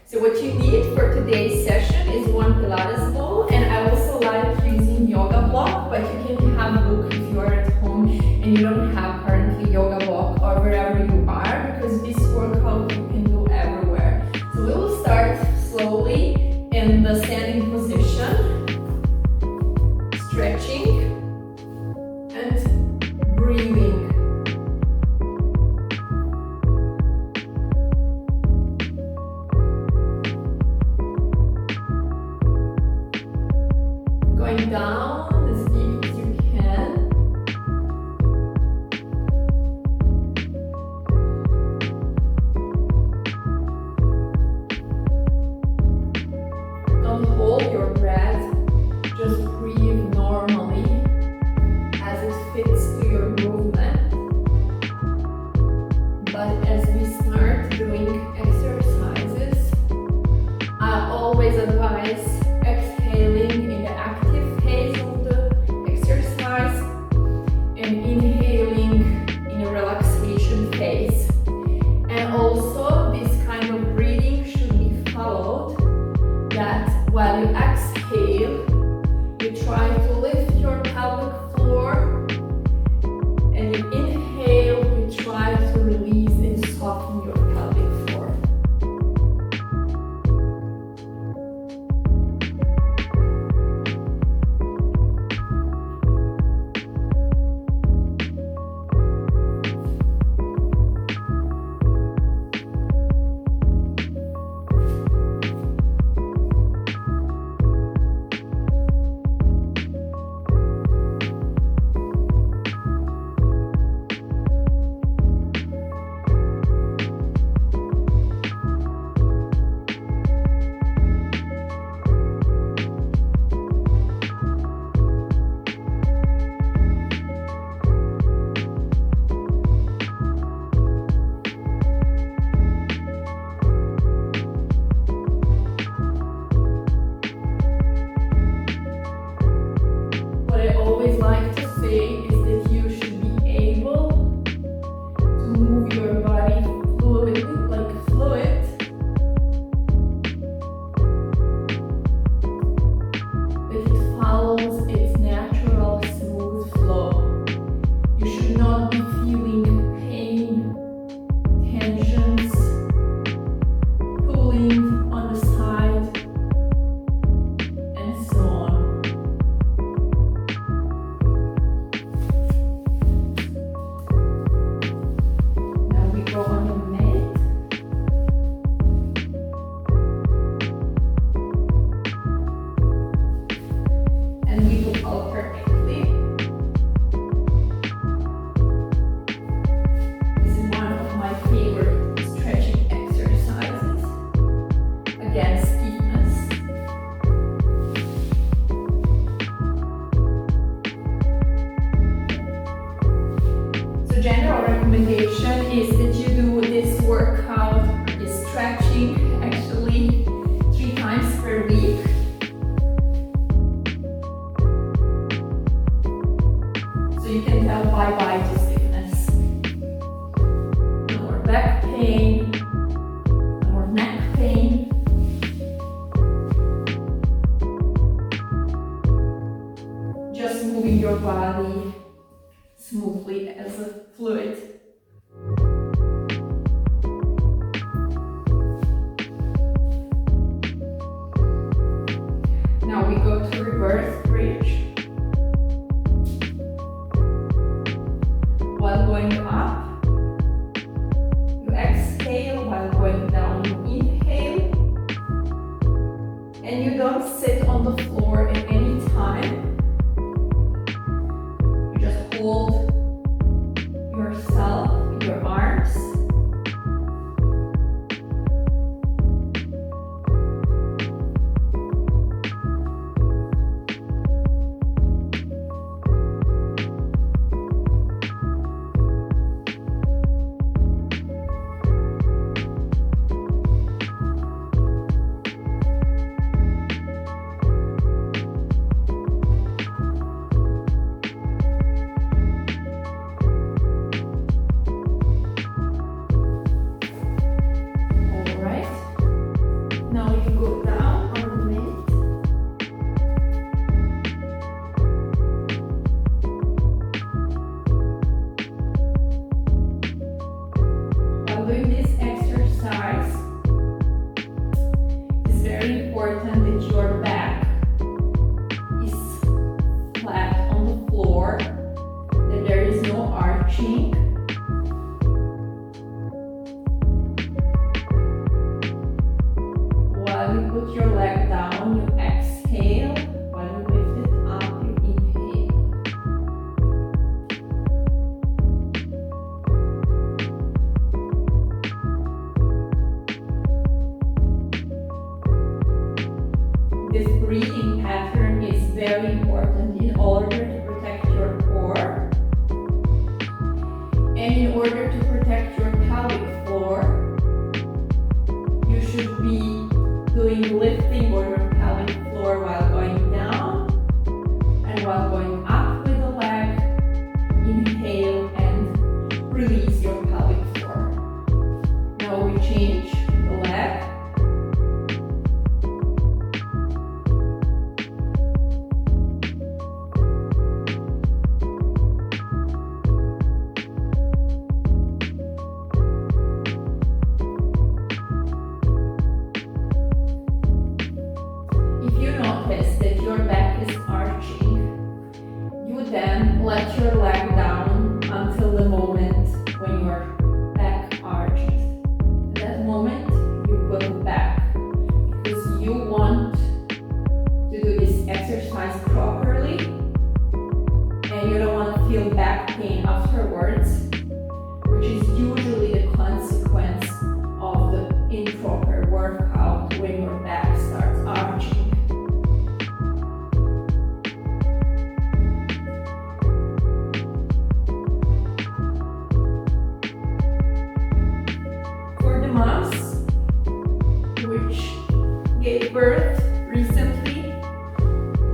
So what you need for today's session is one Pilates ball, and I also like using yoga block, but you can have a look if you are at home and you don't have currently yoga block or wherever you are, because this workout you can do everywhere. So we will start slowly in the standing position, stretching and breathing. Going down as deep as you can. Don't hold your breath, just breathe normally as it fits to your movement. But as we start doing exercises, I always advise exhaling in the active phase of the exercise and inhaling in a relaxation phase. And also this kind of breathing should be followed that while you exhale, you try to lift your pelvic floor, and you inhale, you try to release and soften your pelvic floor. What I always like to say is that you should be able to move your body fluidly, like a fluid. That it follows its natural smooth flow. You should not be feeling pain, tensions, pulling on the side, and so on. Now we go on the mat. And we will alternately. This is one of my favorite stretching exercises against stiffness. So general recommendation is that you do this workout, this stretching, actually 3 times per week. So you can tell bye-bye to stiffness. No more back pain, no more neck pain. Just moving your body smoothly as a fluid. Now we go to reverse bridge. While going up, you exhale. While going down, you inhale. And you don't sit on the floor at any time. You just hold yourself, your arms. this breathing pattern is very important in order to protect your core and in order to protect your pelvic floor. You should be doing lifting on your pelvic floor while going down and while going up with the leg. Inhale and release your pelvic floor. Now we change the leg. If you notice that your back is arching, you then let your leg down until the moment when your back arches. At that moment, you put it back because you want to do this exercise properly and you don't want to feel back pain afterwards, which is usually the consequence of the improper workout when your back starts arching. Moms which gave birth recently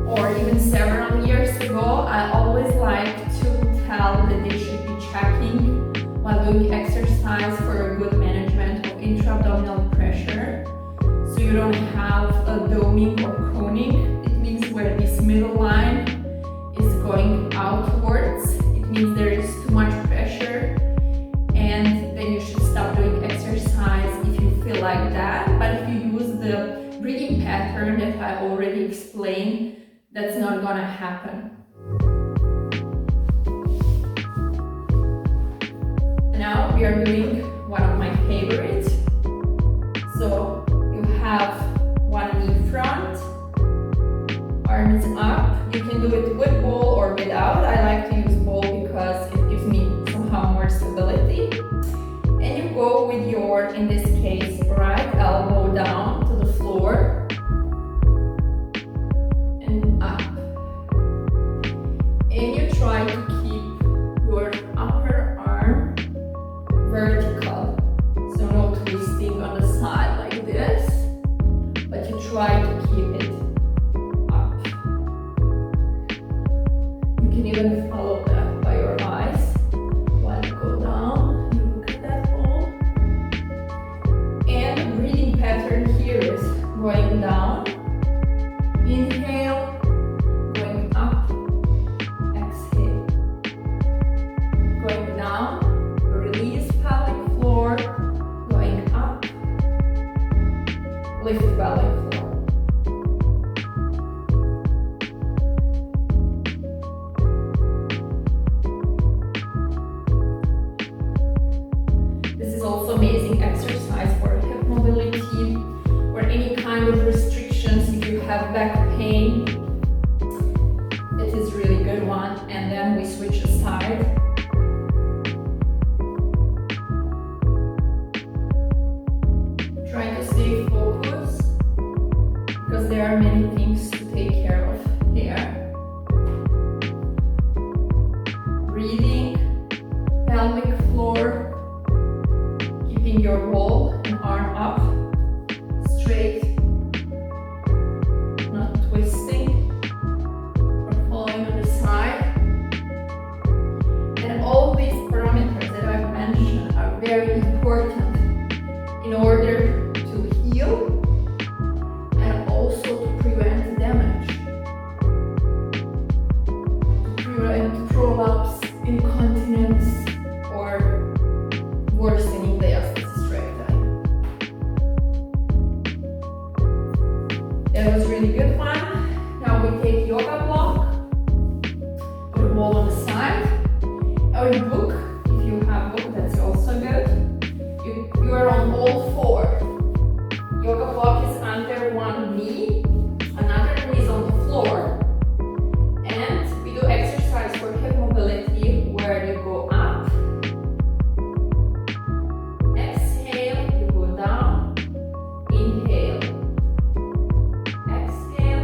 or even several years ago, I always like to tell that they should be checking while doing exercise for a good management of intra-abdominal pressure, so you don't have a doming or coning. It means where this middle line is going outwards. It means there is too much pressure, and then you should stop doing exercise if you feel like that. But if you use the breathing pattern that I already explained, that's not gonna happen. Now we are doing one of my favorites. So you have one knee front, arms up. You can do it with ball or without. I like to use ball because it gives me somehow more stability. And you go with your, in this case, right elbow down to the floor and up. And you try to keep your upper arm vertical. So no twisting on the side like this, but you try to keep it up. You can even follow that by your eyes while you go down. Pattern here is going down, inhale, going up, exhale, going down, release pelvic floor, going up, lift pelvic floor. This is also amazing exercise for hip mobility or any kind of restrictions. If you have back pain, it is really good one. And then we switch aside. Try to stay focused because there are many things to take care of here. Breathing, pelvic floor, keeping your ball and arm up, straight, not twisting or falling on the side. And all these parameters that I've mentioned are very important in order to heal and also to prevent damage, to prevent prolapse, incontinence, or worsening diastasis recti. That was really good one. Now we take yoga block, put a ball on the side, or a book. If you have a book, that's also good. You are on all four. Yoga block is under one knee, another knee is on the floor. And we do exercise for hip mobility where you go up, exhale, you go down, inhale, exhale,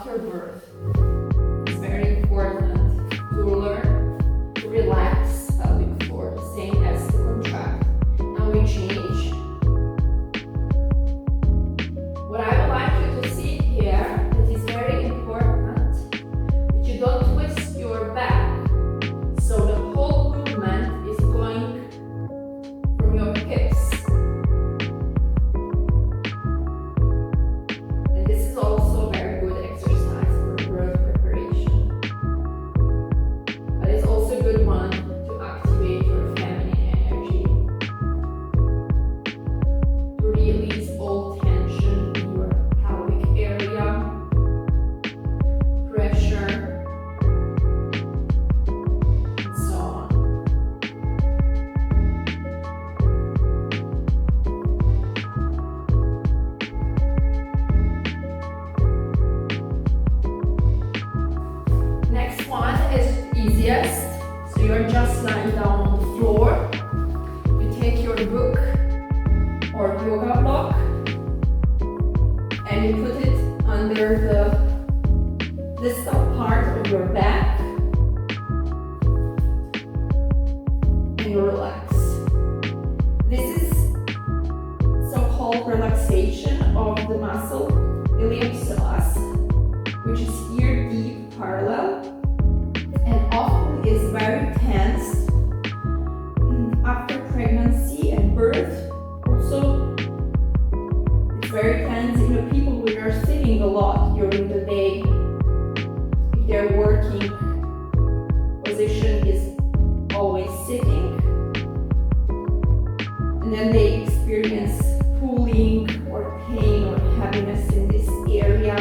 after birth. It's very important to learn to relax pelvic floor, the same as to contract. Now we change. What I would like you to see here, that is very important, that you don't twist your back, so the whole movement is going from your hips. And this is also a very good exercise for birth preparation. But it's also a good one to activate your feminine energy, to release all tension in your pelvic area, pressure, and so on. Next one is easiest. So you're just lying down on the floor. You take your book or yoga block and you put it under the distal part of your back and you relax. This is so-called relaxation of the muscle iliopsoas, which is here deep parallel and often is very tense after pregnancy and birth. Also, it's very tense in the people who are sitting a lot during the day. If their working position is always sitting, and then they experience pulling or pain or heaviness in this area.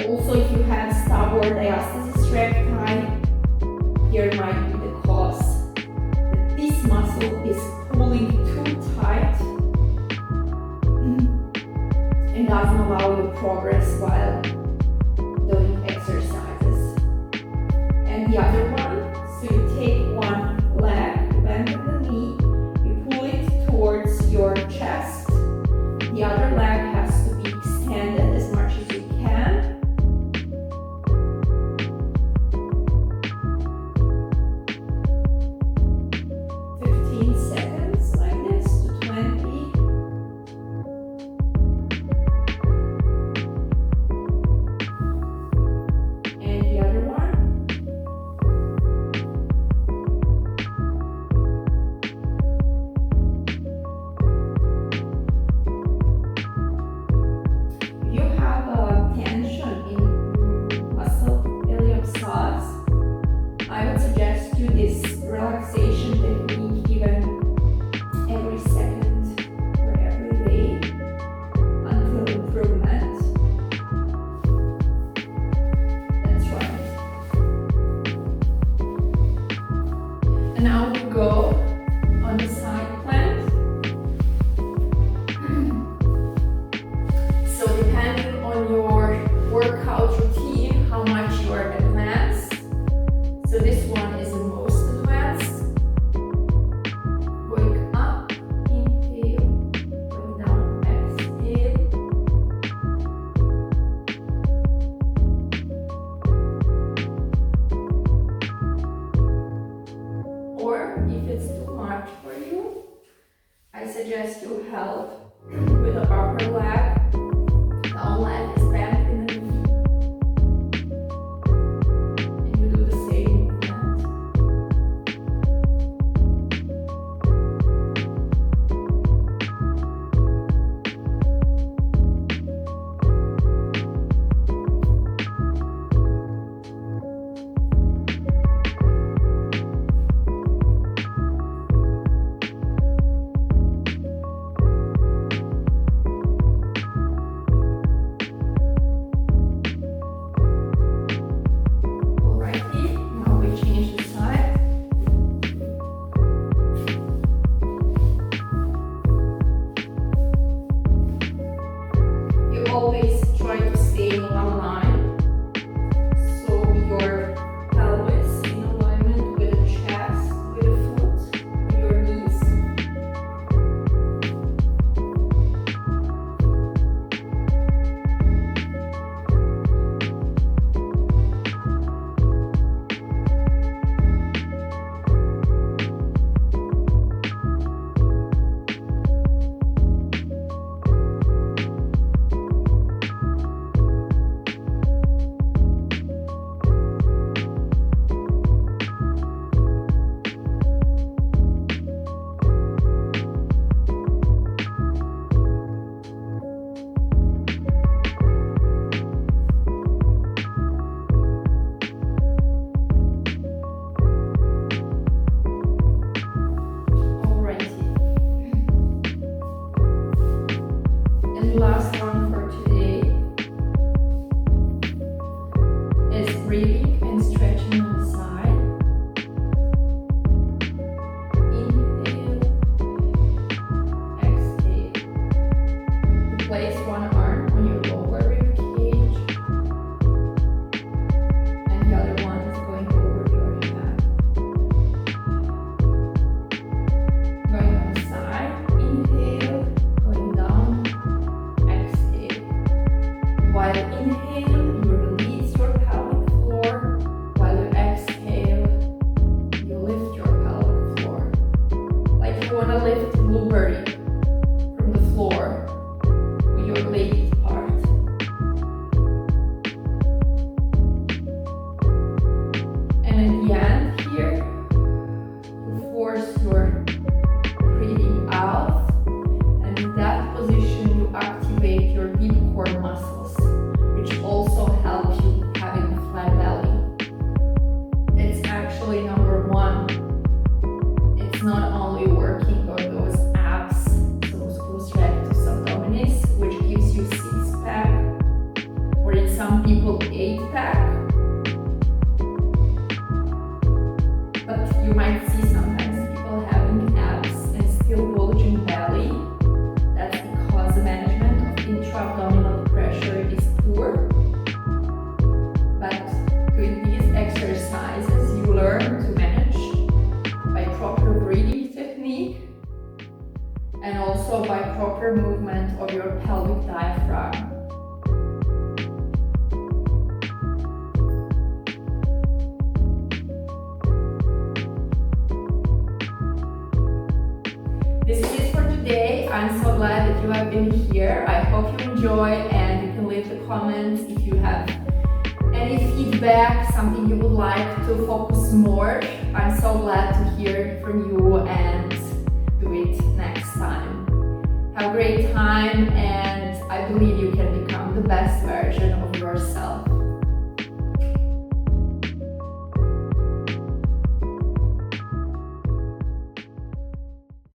Also, if you have stubborn diastasis recti, here might be the cause that this muscle is pulling too tight and doesn't allow you progress while doing exercises. And the other one, so you take one leg, you bend the knee, you pull it towards your chest. The other leg has to be extended as much as you can. I would suggest you this relaxation technique even every second or every day until improvement. That's right. And now we go on the side plank. So depending on your workout routine, how much you are advanced. So this one is the most advanced. Going up, inhale, going down, exhale. Or if it's too much for you, I suggest you help with the upper leg. Down leg is bent in the knee. And you do the same movement. breathing and stretching on the side. Inhale, exhale. Place one arm on your lower rib cage, and the other one is going over your head. Going on the side, inhale, going down, exhale. While inhale, you release your pelvic floor. While you exhale, you lift your pelvic floor. Like you want to lift blueberry from the floor with your ladies part. And at the end here, you force your breathing out, and in that position you activate your deep core muscles, which also help you having a flat belly. It's actually number one. It's not only working on those abs, those musculus rectus abdominis, which gives you 6-pack, or in some people 8-pack. But you might see sometimes people having abs and still bulging belly. That's because the management of intra-abdominal pressure is poor. But doing these exercises, you learn to manage by proper breathing technique and also by proper movement of your pelvic diaphragm. This is it for today. I'm so glad that you have been here. I hope you enjoy, and you can leave the comments if you have any feedback, something you would like to focus more. I'm so glad to hear from you and do it next time. Have a great time, and I believe you can become the best version of yourself.